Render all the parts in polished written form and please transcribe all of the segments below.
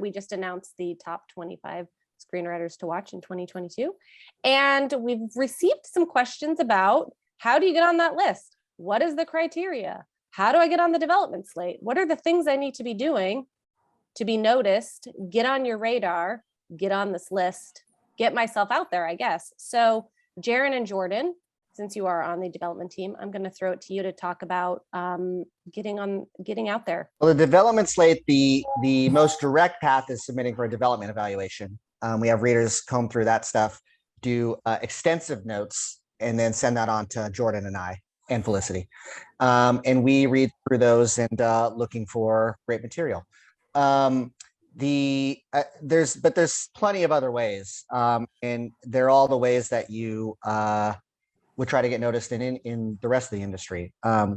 we just announced the top 25 screenwriters to watch in 2022. And we've received some questions about, how do you get on that list? What is the criteria? How do I get on the development slate? What are the things I need to be doing to be noticed, get on your radar, get on this list, get myself out there, I guess. So JERREN and Jordan, since you are on the development team, I'm going to throw it to you to talk about getting out there. Well, the development slate, the most direct path is submitting for a development evaluation. We have readers comb through that stuff, do extensive notes, and then send that on to Jordan and I and Felicity. And we read through those and looking for great material. There's plenty of other ways, and they're all the ways that you would try to get noticed in the rest of the industry. The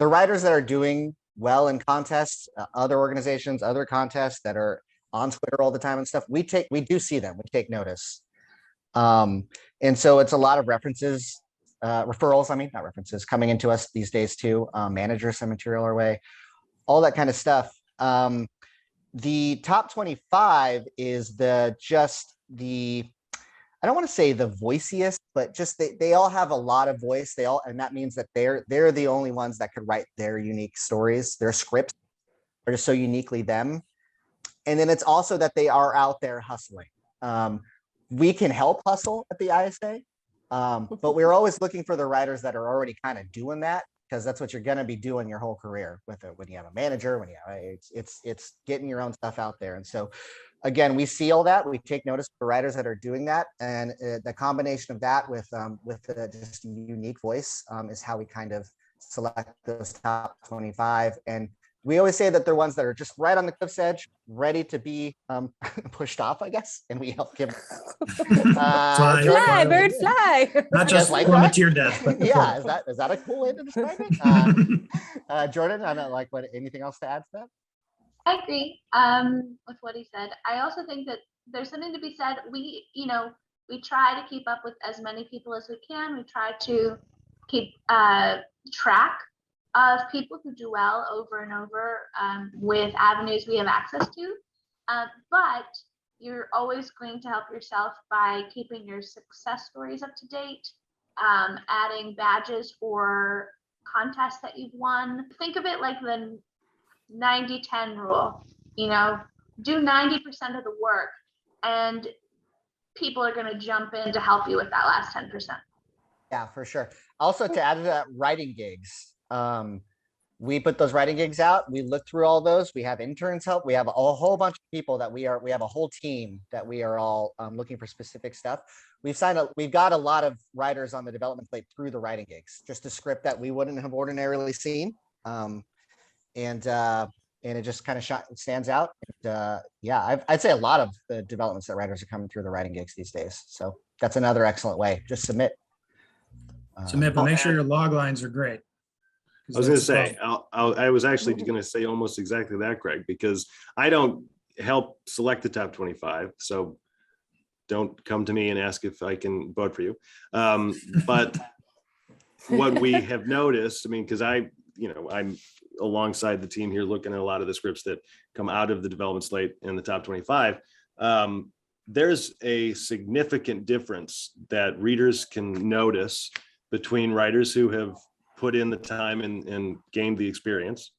writers that are doing well in contests, other organizations, other contests that are on Twitter all the time and stuff, we do see them, we take notice. And so it's a lot of references, referrals, not references, coming into us these days too. Managers send material our way, all that kind of stuff. The top 25 is I don't want to say the voiciest, but just they all have a lot of voice. And that means that they're the only ones that could write their unique stories. Their scripts are just so uniquely them. And then it's also that they are out there hustling. We can help hustle at the ISA, but we're always looking for the writers that are already kind of doing that, because that's what you're going to be doing your whole career with it. When you have a manager, it's getting your own stuff out there. And so again, we see all that. We take notice of the writers that are doing that, and the combination of that with just a unique voice is how we kind of select those top 25. And we always say that they're ones that are just right on the cliff's edge, ready to be pushed off, I guess, and we help give. Fly, bird, fly. Not just like plummet to your death. Yeah, is that a cool way to describe it? Jordan, I don't like anything else to add to that? I agree with what he said. I also think that there's something to be said. We try to keep up with as many people as we can. We try to keep track of people who do well over and over with avenues we have access to. But you're always going to help yourself by keeping your success stories up to date, adding badges for contests that you've won. Think of it like the 90-10 rule. Do 90% of the work, and people are going to jump in to help you with that last 10%. Yeah, for sure. Also, to add to that, writing gigs. We put those writing gigs out. We look through all those. We have interns help. We have a whole bunch of people that we have a whole team that we are all looking for specific stuff. We've got a lot of writers on the development slate through the writing gigs, just a script that we wouldn't have ordinarily seen. And it just kind of stands out. And, I'd say a lot of the developments that writers are coming through the writing gigs these days. So that's another excellent way. Just submit. Submit, but make sure your log lines are great. I was going to say, I was actually going to say almost exactly that, Greg, because I don't help select the top 25. So don't come to me and ask if I can vote for you. But what we have noticed, because I'm alongside the team here looking at a lot of the scripts that come out of the development slate in the top 25. There's a significant difference that readers can notice between writers who have put in the time and gained the experience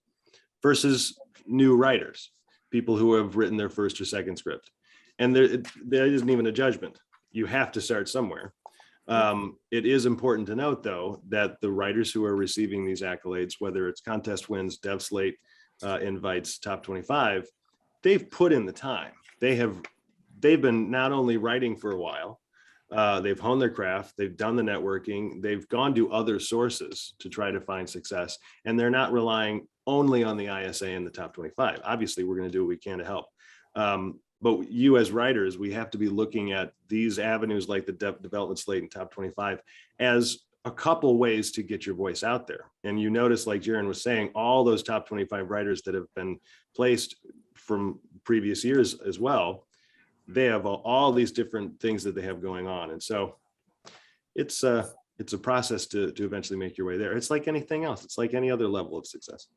versus new writers, people who have written their first or second script. And there isn't even a judgment. You have to start somewhere. It is important to note, though, that the writers who are receiving these accolades, whether it's contest wins, dev slate invites, top 25, they've put in the time. They've been not only writing for a while, they've honed their craft, they've done the networking, they've gone to other sources to try to find success, and they're not relying only on the ISA and the top 25. Obviously, we're going to do what we can to help. But you as writers, we have to be looking at these avenues like the development slate and top 25 as a couple ways to get your voice out there. And you notice, like JERREN was saying, all those top 25 writers that have been placed from previous years as well, they have all these different things that they have going on. And so it's a process to eventually make your way there. It's like anything else. It's like any other level of success.